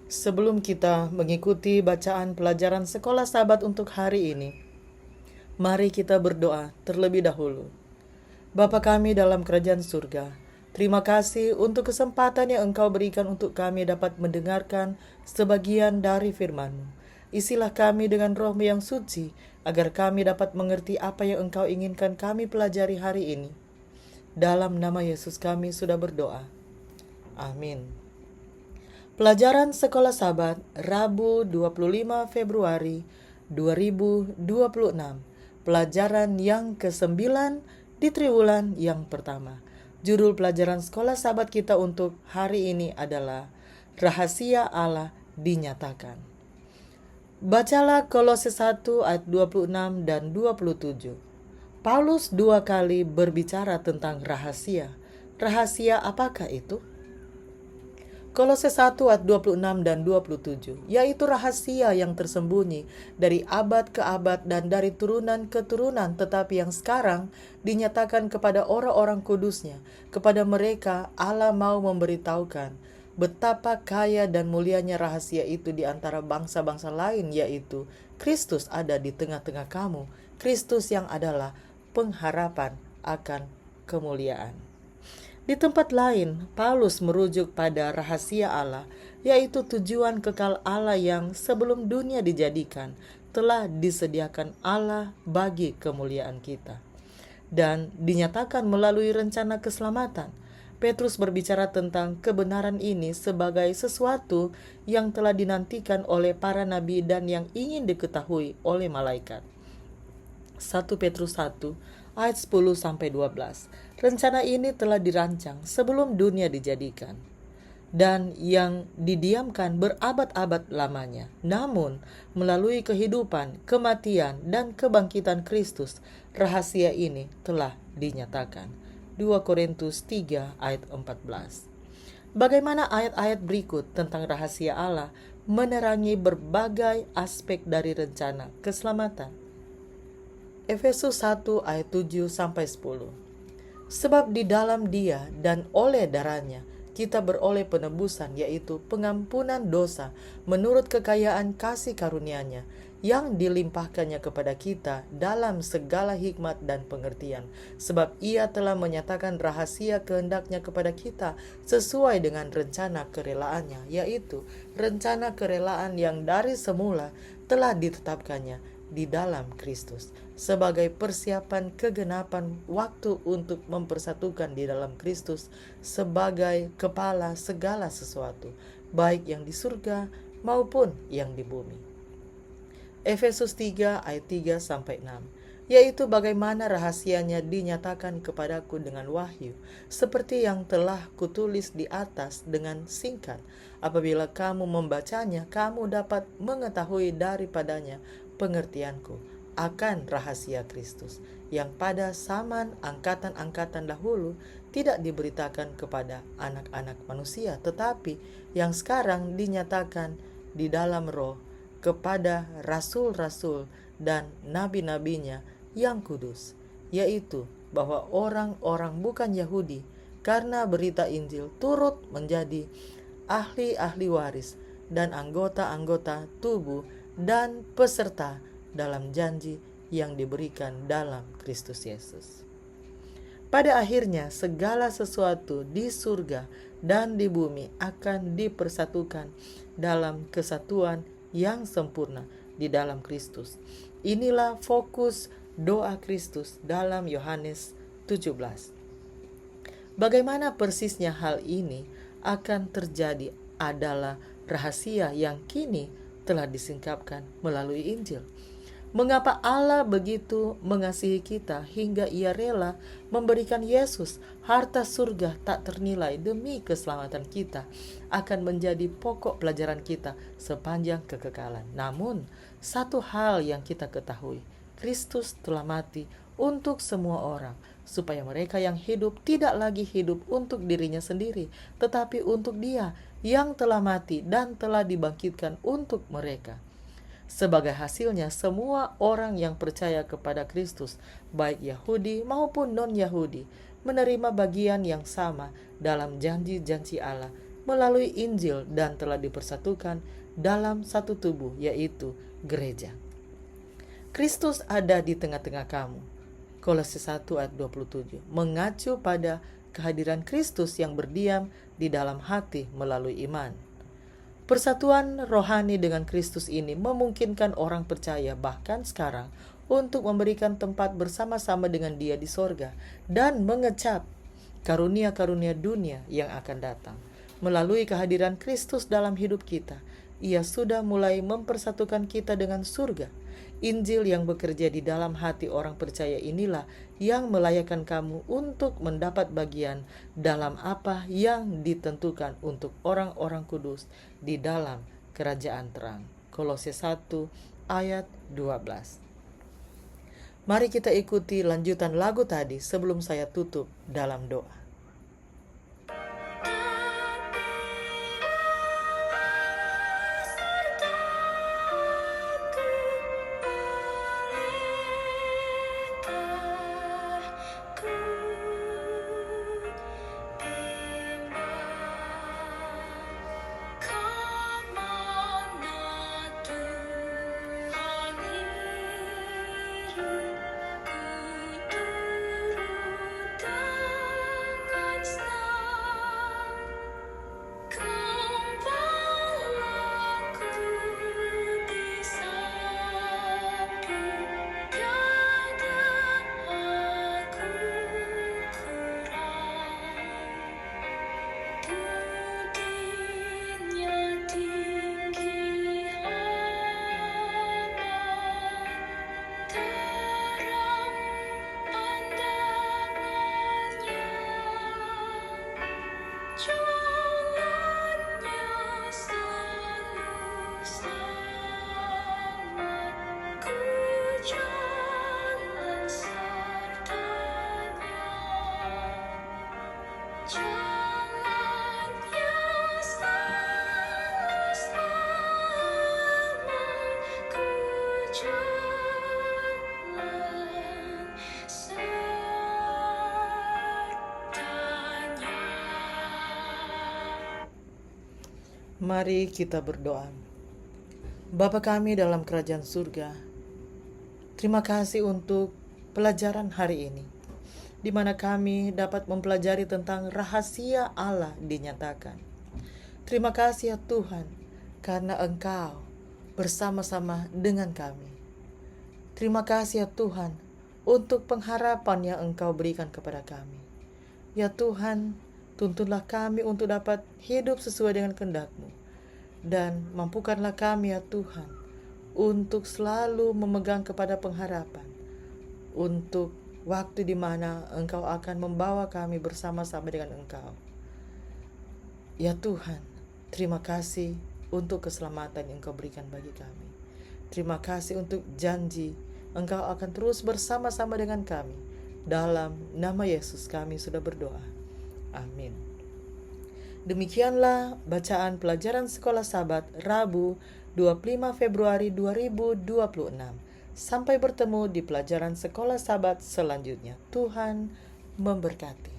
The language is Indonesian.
Sebelum kita mengikuti bacaan pelajaran sekolah sahabat untuk hari ini, mari kita berdoa terlebih dahulu. Bapa kami dalam kerajaan surga, terima kasih untuk kesempatan yang Engkau berikan untuk kami dapat mendengarkan sebagian dari firman-Mu. Isilah kami dengan roh-Mu yang suci, agar kami dapat mengerti apa yang Engkau inginkan kami pelajari hari ini. Dalam nama Yesus kami sudah berdoa. Amin. Pelajaran Sekolah Sahabat, Rabu 25 Februari 2026. Pelajaran yang ke-9 di triwulan yang pertama. Judul pelajaran Sekolah Sahabat kita untuk hari ini adalah Rahasia Allah Dinyatakan. Bacalah Kolose 1 ayat 26 dan 27. Paulus dua kali berbicara tentang rahasia. Rahasia apakah itu? Kolose 1 ayat 26 dan 27, yaitu rahasia yang tersembunyi dari abad ke abad dan dari turunan ke turunan, tetapi yang sekarang dinyatakan kepada orang-orang kudusnya. Kepada mereka Allah mau memberitahukan betapa kaya dan mulianya rahasia itu di antara bangsa-bangsa lain, yaitu Kristus ada di tengah-tengah kamu, Kristus yang adalah pengharapan akan kemuliaan. Di tempat lain, Paulus merujuk pada rahasia Allah, yaitu tujuan kekal Allah yang sebelum dunia dijadikan, telah disediakan Allah bagi kemuliaan kita, dan dinyatakan melalui rencana keselamatan. Petrus berbicara tentang kebenaran ini sebagai sesuatu yang telah dinantikan oleh para nabi dan yang ingin diketahui oleh malaikat. 1 Petrus 1 ayat 10-12. Rencana ini telah dirancang sebelum dunia dijadikan dan yang didiamkan berabad-abad lamanya. Namun, melalui kehidupan, kematian, dan kebangkitan Kristus, rahasia ini telah dinyatakan. 2 Korintus 3 ayat 14. Bagaimana ayat-ayat berikut tentang rahasia Allah menerangi berbagai aspek dari rencana keselamatan. Efesus 1 ayat 7-10. Sebab di dalam Dia dan oleh darahnya kita beroleh penebusan, yaitu pengampunan dosa menurut kekayaan kasih karunia-Nya yang dilimpahkannya kepada kita dalam segala hikmat dan pengertian. Sebab Ia telah menyatakan rahasia kehendak-Nya kepada kita sesuai dengan rencana kerelaan-Nya, yaitu rencana kerelaan yang dari semula telah ditetapkannya di dalam Kristus sebagai persiapan kegenapan waktu untuk mempersatukan di dalam Kristus sebagai kepala segala sesuatu, baik yang di surga maupun yang di bumi. Efesus 3 ayat 3-6, yaitu bagaimana rahasianya dinyatakan kepadaku dengan wahyu, seperti yang telah kutulis di atas dengan singkat. Apabila kamu membacanya, kamu dapat mengetahui daripadanya pengertianku akan rahasia Kristus, yang pada zaman angkatan-angkatan dahulu tidak diberitakan kepada anak-anak manusia, tetapi yang sekarang dinyatakan di dalam roh kepada rasul-rasul dan nabi-nabinya yang kudus, yaitu bahwa orang-orang bukan Yahudi karena berita Injil turut menjadi ahli-ahli waris dan anggota-anggota tubuh dan peserta dalam janji yang diberikan dalam Kristus Yesus. Pada akhirnya segala sesuatu di surga dan di bumi akan dipersatukan dalam kesatuan yang sempurna di dalam Kristus. Inilah fokus doa Kristus dalam Yohanes 17. Bagaimana persisnya hal ini akan terjadi adalah rahasia yang kini telah disingkapkan melalui Injil. Mengapa Allah begitu mengasihi kita hingga Ia rela memberikan Yesus, harta surga tak ternilai demi keselamatan kita, akan menjadi pokok pelajaran kita sepanjang kekekalan. Namun, satu hal yang kita ketahui, Kristus telah mati untuk semua orang, supaya mereka yang hidup tidak lagi hidup untuk dirinya sendiri, tetapi untuk Dia yang telah mati dan telah dibangkitkan untuk mereka. Sebagai hasilnya, semua orang yang percaya kepada Kristus, baik Yahudi maupun non-Yahudi, menerima bagian yang sama dalam janji-janji Allah melalui Injil dan telah dipersatukan dalam satu tubuh, yaitu gereja. Kristus ada di tengah-tengah kamu. Kolose 1 ayat 27 mengacu pada kehadiran Kristus yang berdiam di dalam hati melalui iman. Persatuan rohani dengan Kristus ini memungkinkan orang percaya bahkan sekarang untuk memberikan tempat bersama-sama dengan Dia di sorga dan mengecap karunia-karunia dunia yang akan datang. Melalui kehadiran Kristus dalam hidup kita, Ia sudah mulai mempersatukan kita dengan surga. Injil yang bekerja di dalam hati orang percaya inilah yang melayakkan kamu untuk mendapat bagian dalam apa yang ditentukan untuk orang-orang kudus di dalam kerajaan terang. Kolose 1 ayat 12. Mari kita ikuti lanjutan lagu tadi sebelum saya tutup dalam doa. Mari kita berdoa. Bapa kami dalam kerajaan surga, terima kasih untuk pelajaran hari ini, di mana kami dapat mempelajari tentang rahasia Allah dinyatakan. Terima kasih ya Tuhan, karena Engkau bersama-sama dengan kami. Terima kasih ya Tuhan, untuk pengharapan yang Engkau berikan kepada kami. Ya Tuhan, tuntunlah kami untuk dapat hidup sesuai dengan kehendak-Mu. Dan mampukanlah kami ya Tuhan, untuk selalu memegang kepada pengharapan. Untuk waktu di mana Engkau akan membawa kami bersama-sama dengan Engkau. Ya Tuhan, terima kasih untuk keselamatan yang Engkau berikan bagi kami. Terima kasih untuk janji Engkau akan terus bersama-sama dengan kami. Dalam nama Yesus kami sudah berdoa. Amin. Demikianlah bacaan pelajaran Sekolah Sabat Rabu 25 Februari 2026. Sampai bertemu di pelajaran Sekolah Sabat selanjutnya. Tuhan memberkati.